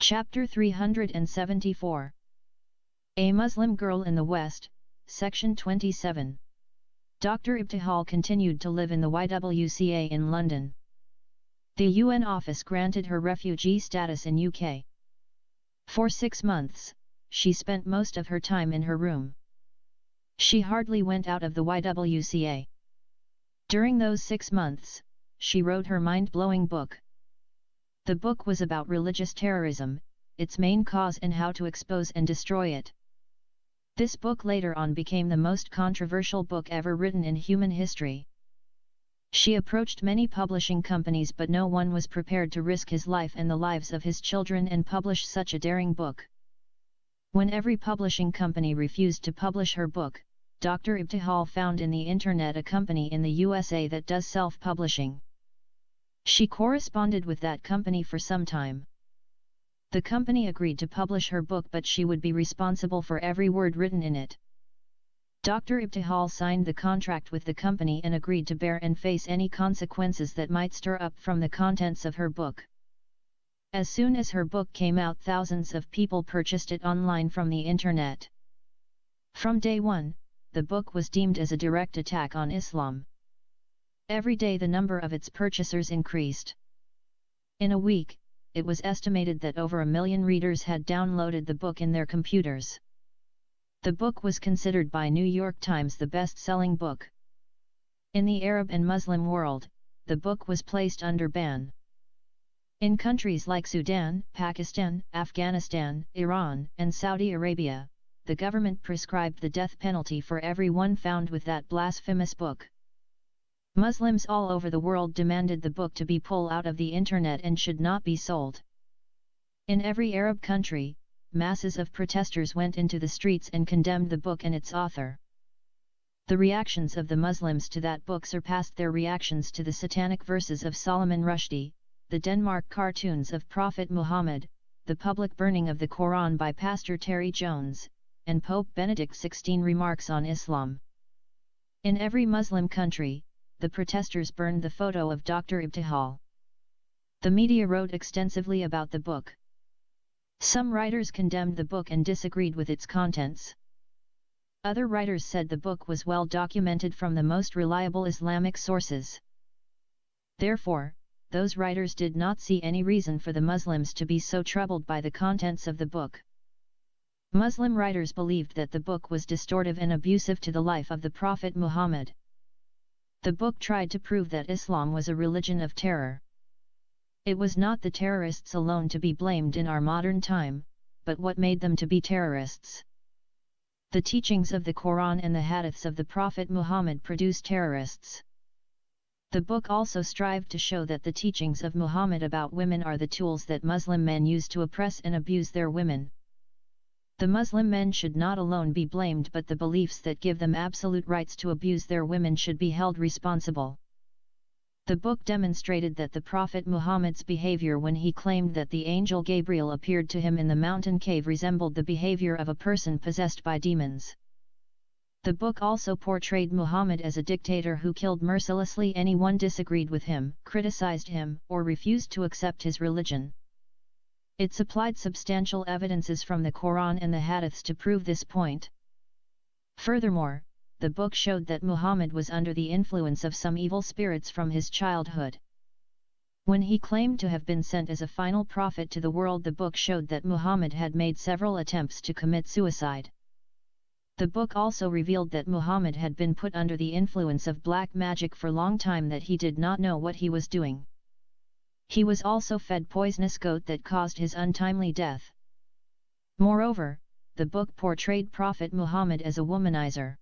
Chapter 374. A Muslim Girl in the West, Section 27. Dr. Ibtihal continued to live in the YWCA in London. The UN office granted her refugee status in UK. For 6 months, she spent most of her time in her room. She hardly went out of the YWCA. During those 6 months, she wrote her mind-blowing book. The book was about religious terrorism, its main cause and how to expose and destroy it. This book later on became the most controversial book ever written in human history. She approached many publishing companies, but no one was prepared to risk his life and the lives of his children and publish such a daring book. When every publishing company refused to publish her book, Dr. Ibtihal found in the internet a company in the USA that does self-publishing. She corresponded with that company for some time. The company agreed to publish her book, but she would be responsible for every word written in it. Dr. Ibtihal signed the contract with the company and agreed to bear and face any consequences that might stir up from the contents of her book. As soon as her book came out, thousands of people purchased it online from the internet. From day one, the book was deemed as a direct attack on Islam. Every day the number of its purchasers increased. In a week, it was estimated that over 1 million readers had downloaded the book in their computers. The book was considered by New York Times the best-selling book. In the Arab and Muslim world, the book was placed under ban. In countries like Sudan, Pakistan, Afghanistan, Iran, and Saudi Arabia, the government prescribed the death penalty for everyone found with that blasphemous book. Muslims all over the world demanded the book to be pulled out of the internet and should not be sold. In every Arab country, masses of protesters went into the streets and condemned the book and its author. The reactions of the Muslims to that book surpassed their reactions to the satanic verses of Solomon Rushdie, the Denmark cartoons of Prophet Muhammad, the public burning of the Quran by Pastor Terry Jones, and Pope Benedict XVI remarks on Islam. In every Muslim country, the protesters burned the photo of Dr. Ibtihal. The media wrote extensively about the book. Some writers condemned the book and disagreed with its contents. Other writers said the book was well documented from the most reliable Islamic sources. Therefore, those writers did not see any reason for the Muslims to be so troubled by the contents of the book. Muslim writers believed that the book was distortive and abusive to the life of the Prophet Muhammad. The book tried to prove that Islam was a religion of terror. It was not the terrorists alone to be blamed in our modern time, but what made them to be terrorists. The teachings of the Quran and the hadiths of the Prophet Muhammad produce terrorists. The book also strived to show that the teachings of Muhammad about women are the tools that Muslim men use to oppress and abuse their women. The Muslim men should not alone be blamed, but the beliefs that give them absolute rights to abuse their women should be held responsible. The book demonstrated that the Prophet Muhammad's behavior when he claimed that the angel Gabriel appeared to him in the mountain cave resembled the behavior of a person possessed by demons. The book also portrayed Muhammad as a dictator who killed mercilessly anyone disagreed with him, criticized him, or refused to accept his religion. It supplied substantial evidences from the Quran and the Hadiths to prove this point. Furthermore, the book showed that Muhammad was under the influence of some evil spirits from his childhood. When he claimed to have been sent as a final prophet to the world, the book showed that Muhammad had made several attempts to commit suicide. The book also revealed that Muhammad had been put under the influence of black magic for a long time, that he did not know what he was doing. He was also fed poisonous goat that caused his untimely death. Moreover, the book portrayed Prophet Muhammad as a womanizer.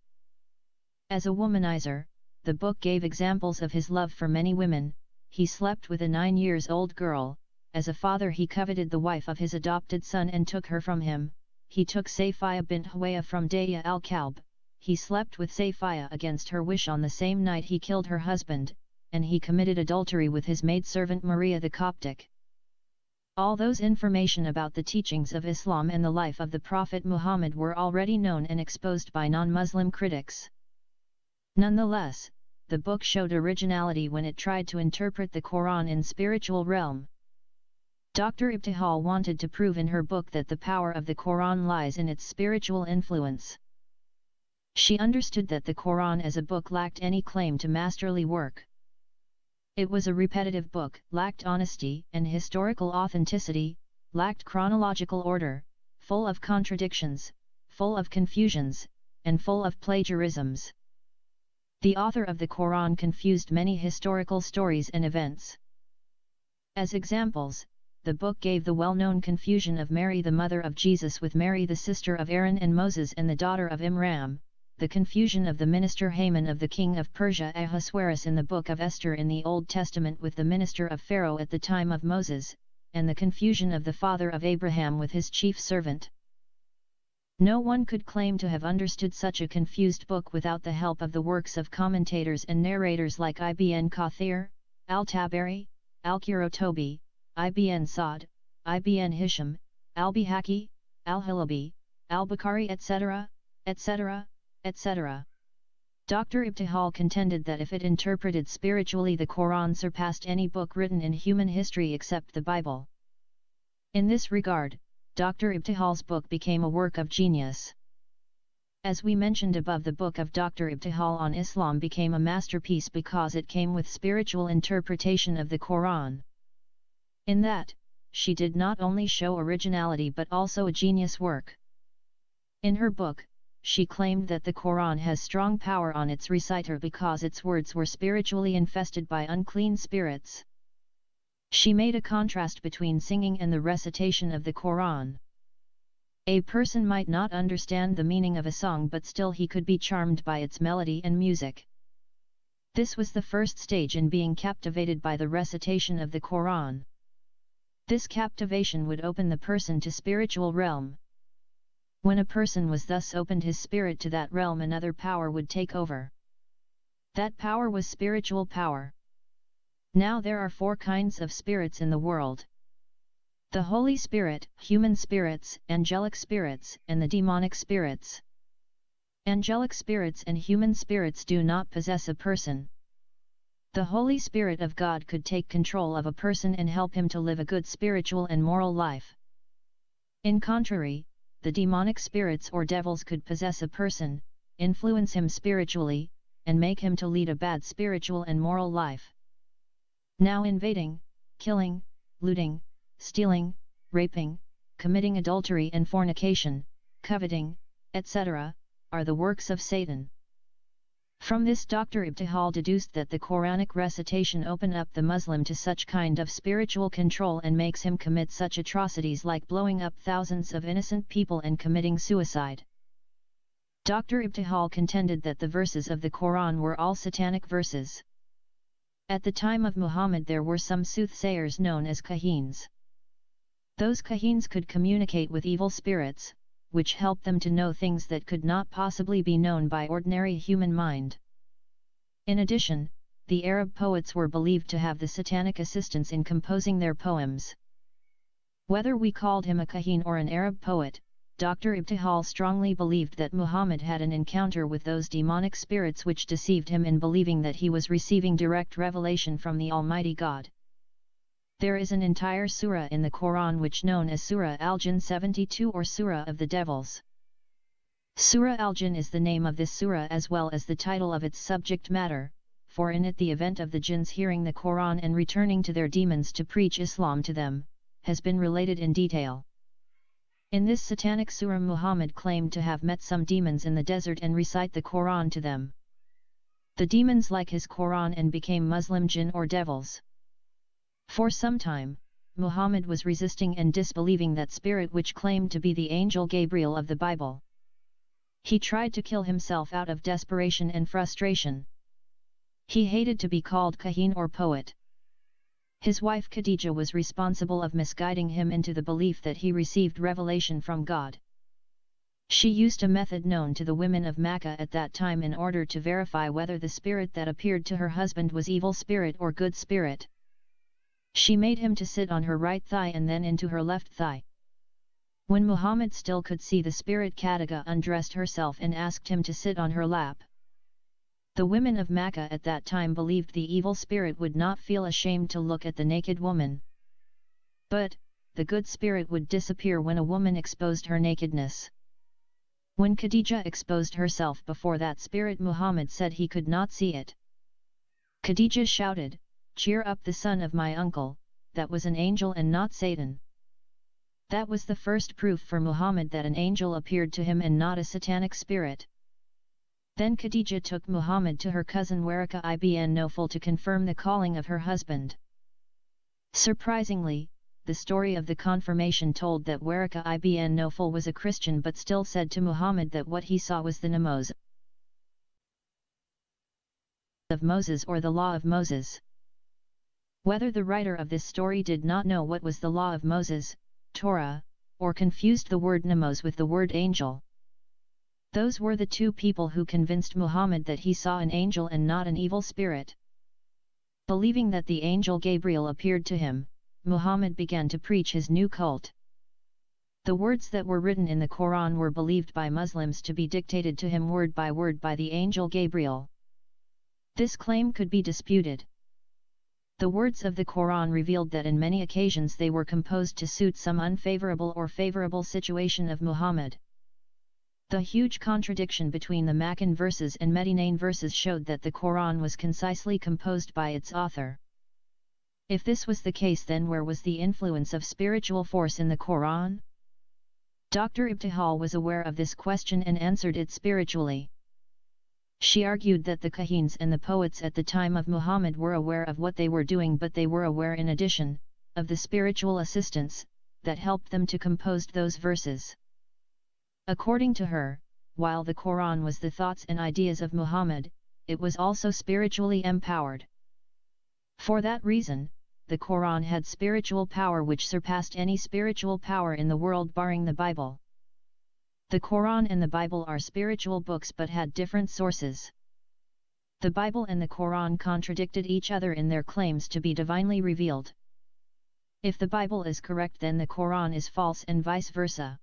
As a womanizer, the book gave examples of his love for many women. He slept with a 9-year-old girl. As a father, he coveted the wife of his adopted son and took her from him. He took Safiya bint Huwaya from Daya al-Kalb. He slept with Safiya against her wish on the same night he killed her husband, and he committed adultery with his maidservant Maria the Coptic. All those information about the teachings of Islam and the life of the Prophet Muhammad were already known and exposed by non-Muslim critics. Nonetheless, the book showed originality when it tried to interpret the Quran in spiritual realm. Dr. Ibtihal wanted to prove in her book that the power of the Quran lies in its spiritual influence. She understood that the Quran as a book lacked any claim to masterly work. It was a repetitive book, lacked honesty and historical authenticity, lacked chronological order, full of contradictions, full of confusions, and full of plagiarisms. The author of the Quran confused many historical stories and events. As examples, the book gave the well-known confusion of Mary the mother of Jesus with Mary the sister of Aaron and Moses and the daughter of Imran, the confusion of the minister Haman of the king of Persia Ahasuerus in the book of Esther in the Old Testament with the minister of Pharaoh at the time of Moses, and the confusion of the father of Abraham with his chief servant. No one could claim to have understood such a confused book without the help of the works of commentators and narrators like Ibn Kathir, Al-Tabari, Al-Qurtubi, Ibn Sa'd, Ibn Hisham, Al-Bihaqi, Al-Halabi, Al-Bukhari etc., etc., etc. Dr. Ibtihal contended that if it interpreted spiritually, the Quran surpassed any book written in human history except the Bible. In this regard, Dr. Ibtihal's book became a work of genius. As we mentioned above, the book of Dr. Ibtihal on Islam became a masterpiece because it came with spiritual interpretation of the Quran. In that, she did not only show originality but also a genius work. In her book, she claimed that the Quran has strong power on its reciter because its words were spiritually infested by unclean spirits. She made a contrast between singing and the recitation of the Quran. A person might not understand the meaning of a song, but still he could be charmed by its melody and music. This was the first stage in being captivated by the recitation of the Quran. This captivation would open the person to spiritual realm. When a person was thus opened his spirit to that realm, another power would take over. That power was spiritual power. Now there are 4 kinds of spirits in the world: the Holy Spirit, human spirits, angelic spirits, and the demonic spirits. Angelic spirits and human spirits do not possess a person. The Holy Spirit of God could take control of a person and help him to live a good spiritual and moral life. In contrary, the demonic spirits or devils could possess a person, influence him spiritually, and make him to lead a bad spiritual and moral life. Now invading, killing, looting, stealing, raping, committing adultery and fornication, coveting, etc., are the works of Satan. From this, Dr. Ibtihal deduced that the Quranic recitation opened up the Muslim to such kind of spiritual control and makes him commit such atrocities like blowing up thousands of innocent people and committing suicide. Dr. Ibtihal contended that the verses of the Quran were all satanic verses. At the time of Muhammad there were some soothsayers known as kahins. Those kahins could communicate with evil spirits, which helped them to know things that could not possibly be known by ordinary human mind. In addition, the Arab poets were believed to have the satanic assistance in composing their poems. Whether we called him a kahin or an Arab poet, Dr. Ibtihal strongly believed that Muhammad had an encounter with those demonic spirits which deceived him in believing that he was receiving direct revelation from the Almighty God. There is an entire surah in the Quran which known as Surah Al-Jinn 72 or Surah of the Devils. Surah Al-Jinn is the name of this surah as well as the title of its subject matter, for in it the event of the jinns hearing the Quran and returning to their demons to preach Islam to them, has been related in detail. In this satanic surah Muhammad claimed to have met some demons in the desert and recite the Quran to them. The demons like his Quran and became Muslim jinn or devils. For some time, Muhammad was resisting and disbelieving that spirit which claimed to be the angel Gabriel of the Bible. He tried to kill himself out of desperation and frustration. He hated to be called kahin or poet. His wife Khadija was responsible of misguiding him into the belief that he received revelation from God. She used a method known to the women of Makkah at that time in order to verify whether the spirit that appeared to her husband was evil spirit or good spirit. She made him to sit on her right thigh and then into her left thigh. When Muhammad still could see the spirit, Khadija undressed herself and asked him to sit on her lap. The women of Makkah at that time believed the evil spirit would not feel ashamed to look at the naked woman. But, the good spirit would disappear when a woman exposed her nakedness. When Khadija exposed herself before that spirit, Muhammad said he could not see it. Khadija shouted, "Cheer up, the son of my uncle, that was an angel and not Satan." That was the first proof for Muhammad that an angel appeared to him and not a satanic spirit. Then Khadija took Muhammad to her cousin Waraqah ibn Nawfal to confirm the calling of her husband. Surprisingly, the story of the confirmation told that Waraqah ibn Nawfal was a Christian but still said to Muhammad that what he saw was the Namos of Moses or the Law of Moses. Whether the writer of this story did not know what was the Law of Moses, Torah, or confused the word Namos with the word angel. Those were the two people who convinced Muhammad that he saw an angel and not an evil spirit. Believing that the angel Gabriel appeared to him, Muhammad began to preach his new cult. The words that were written in the Quran were believed by Muslims to be dictated to him word by word by the angel Gabriel. This claim could be disputed. The words of the Quran revealed that in many occasions they were composed to suit some unfavorable or favorable situation of Muhammad. The huge contradiction between the Maccan verses and Medinaean verses showed that the Quran was concisely composed by its author. If this was the case, then where was the influence of spiritual force in the Quran? Dr. Ibtihal was aware of this question and answered it spiritually. She argued that the Kahins and the poets at the time of Muhammad were aware of what they were doing, but they were aware in addition, of the spiritual assistance, that helped them to compose those verses. According to her, while the Quran was the thoughts and ideas of Muhammad, it was also spiritually empowered. For that reason, the Quran had spiritual power which surpassed any spiritual power in the world barring the Bible. The Quran and the Bible are spiritual books but had different sources. The Bible and the Quran contradicted each other in their claims to be divinely revealed. If the Bible is correct, then the Quran is false and vice versa.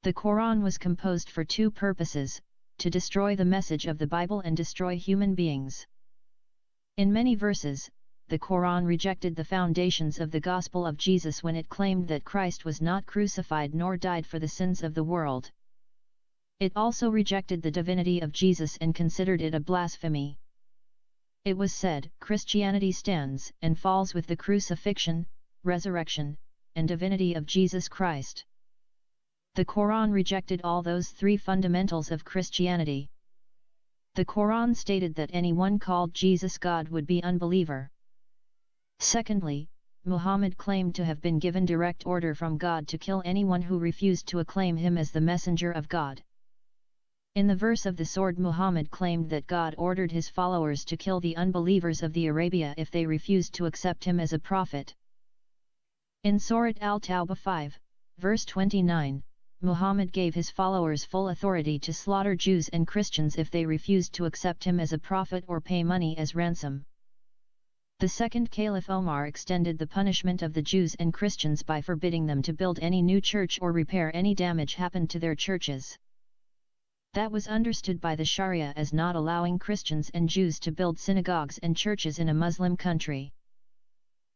The Quran was composed for two purposes: to destroy the message of the Bible and destroy human beings. In many verses, the Quran rejected the foundations of the Gospel of Jesus when it claimed that Christ was not crucified nor died for the sins of the world. It also rejected the divinity of Jesus and considered it a blasphemy. It was said, Christianity stands and falls with the crucifixion, resurrection, and divinity of Jesus Christ. The Quran rejected all those three fundamentals of Christianity. The Quran stated that anyone called Jesus God would be unbeliever. Secondly, Muhammad claimed to have been given direct order from God to kill anyone who refused to acclaim him as the messenger of God. In the verse of the sword, Muhammad claimed that God ordered his followers to kill the unbelievers of the Arabia if they refused to accept him as a prophet. In Surat al-Tawbah 5, verse 29, Muhammad gave his followers full authority to slaughter Jews and Christians if they refused to accept him as a prophet or pay money as ransom. The second Caliph Omar extended the punishment of the Jews and Christians by forbidding them to build any new church or repair any damage happened to their churches. That was understood by the Sharia as not allowing Christians and Jews to build synagogues and churches in a Muslim country.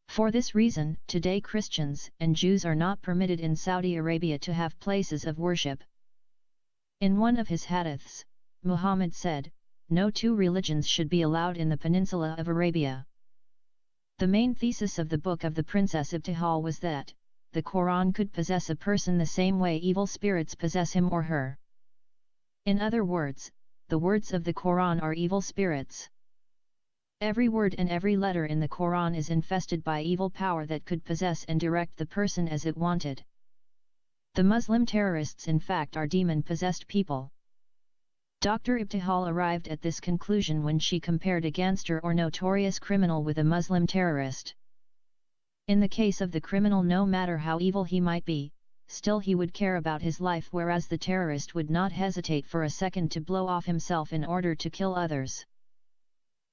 For this reason, today Christians and Jews are not permitted in Saudi Arabia to have places of worship. In one of his hadiths, Muhammad said, "No two religions should be allowed in the peninsula of Arabia." The main thesis of the book of the Princess Ibtihal was that, the Quran could possess a person the same way evil spirits possess him or her. In other words, the words of the Quran are evil spirits. Every word and every letter in the Quran is infested by evil power that could possess and direct the person as it wanted. The Muslim terrorists in fact are demon-possessed people. Dr. Ibtihal arrived at this conclusion when she compared a gangster or notorious criminal with a Muslim terrorist. In the case of the criminal, no matter how evil he might be, still he would care about his life, whereas the terrorist would not hesitate for a second to blow off himself in order to kill others.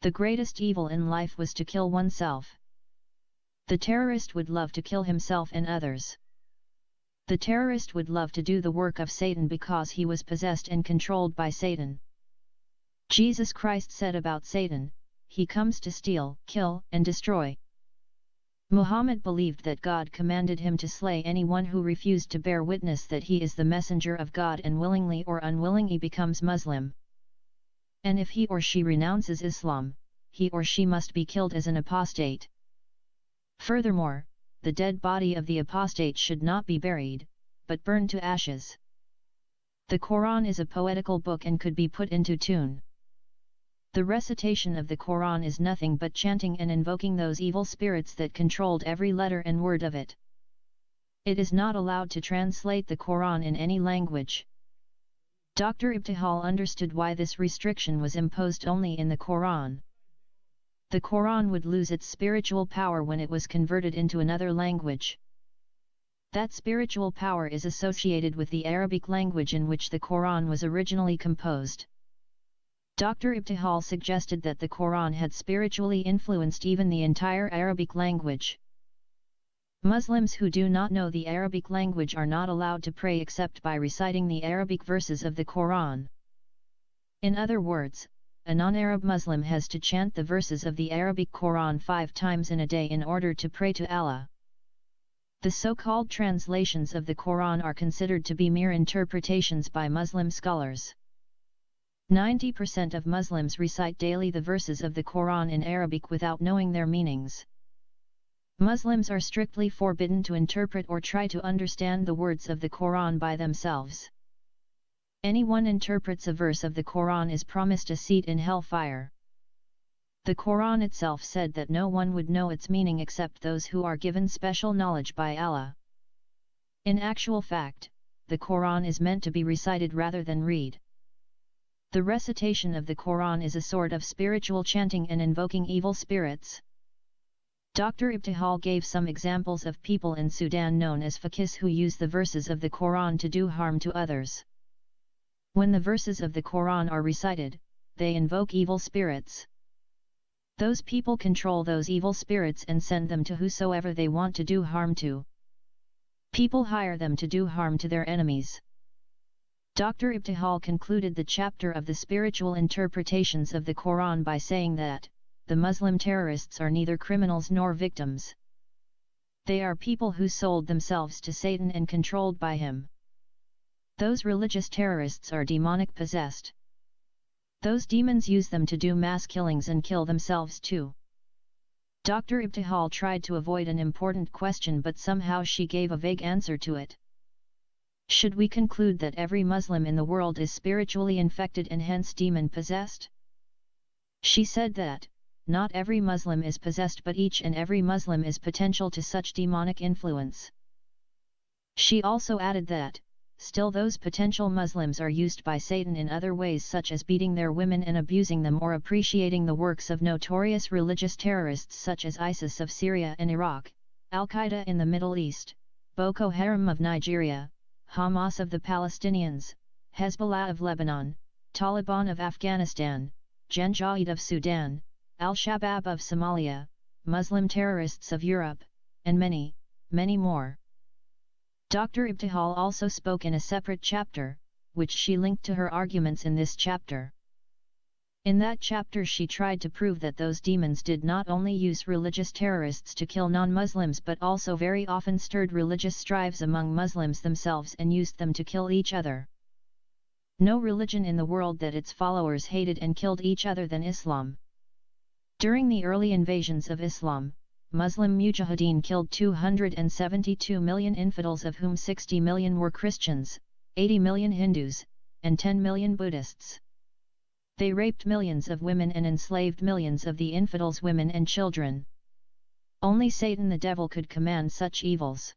The greatest evil in life was to kill oneself. The terrorist would love to kill himself and others. The terrorist would love to do the work of Satan because he was possessed and controlled by Satan. Jesus Christ said about Satan, "He comes to steal, kill, and destroy." Muhammad believed that God commanded him to slay anyone who refused to bear witness that he is the messenger of God and willingly or unwillingly becomes Muslim. And if he or she renounces Islam, he or she must be killed as an apostate. Furthermore, the dead body of the apostate should not be buried, but burned to ashes. The Quran is a poetical book and could be put into tune. The recitation of the Quran is nothing but chanting and invoking those evil spirits that controlled every letter and word of it. It is not allowed to translate the Quran in any language. Dr. Ibtihal understood why this restriction was imposed only in the Quran. The Quran would lose its spiritual power when it was converted into another language. That spiritual power is associated with the Arabic language in which the Quran was originally composed. Dr. Ibtihal suggested that the Quran had spiritually influenced even the entire Arabic language. Muslims who do not know the Arabic language are not allowed to pray except by reciting the Arabic verses of the Quran. In other words, a non-Arab Muslim has to chant the verses of the Arabic Quran 5 times in a day in order to pray to Allah. The so-called translations of the Quran are considered to be mere interpretations by Muslim scholars. 90% of Muslims recite daily the verses of the Quran in Arabic without knowing their meanings. Muslims are strictly forbidden to interpret or try to understand the words of the Quran by themselves. Anyone interprets a verse of the Quran is promised a seat in hellfire. The Quran itself said that no one would know its meaning except those who are given special knowledge by Allah. In actual fact, the Quran is meant to be recited rather than read. The recitation of the Quran is a sort of spiritual chanting and invoking evil spirits. Dr. Ibtihal gave some examples of people in Sudan known as fakirs who use the verses of the Quran to do harm to others. When the verses of the Quran are recited, they invoke evil spirits. Those people control those evil spirits and send them to whosoever they want to do harm to. People hire them to do harm to their enemies. Dr. Ibtihal concluded the chapter of the spiritual interpretations of the Quran by saying that, the Muslim terrorists are neither criminals nor victims. They are people who sold themselves to Satan and controlled by him. Those religious terrorists are demonic possessed. Those demons use them to do mass killings and kill themselves too. Dr. Ibtihal tried to avoid an important question, but somehow she gave a vague answer to it. Should we conclude that every Muslim in the world is spiritually infected and hence demon-possessed? She said that, not every Muslim is possessed, but each and every Muslim is potential to such demonic influence. She also added that, still those potential Muslims are used by Satan in other ways, such as beating their women and abusing them, or appreciating the works of notorious religious terrorists such as ISIS of Syria and Iraq, Al-Qaeda in the Middle East, Boko Haram of Nigeria, Hamas of the Palestinians, Hezbollah of Lebanon, Taliban of Afghanistan, Janjaweed of Sudan, Al-Shabaab of Somalia, Muslim terrorists of Europe, and many, many more. Dr. Ibtihal also spoke in a separate chapter, which she linked to her arguments in this chapter. In that chapter she tried to prove that those demons did not only use religious terrorists to kill non-Muslims but also very often stirred religious strives among Muslims themselves and used them to kill each other. No religion in the world that its followers hated and killed each other than Islam. During the early invasions of Islam, Muslim mujahideen killed 272 million infidels, of whom 60 million were Christians, 80 million Hindus, and 10 million Buddhists. They raped millions of women and enslaved millions of the infidels' women and children. Only Satan the devil could command such evils.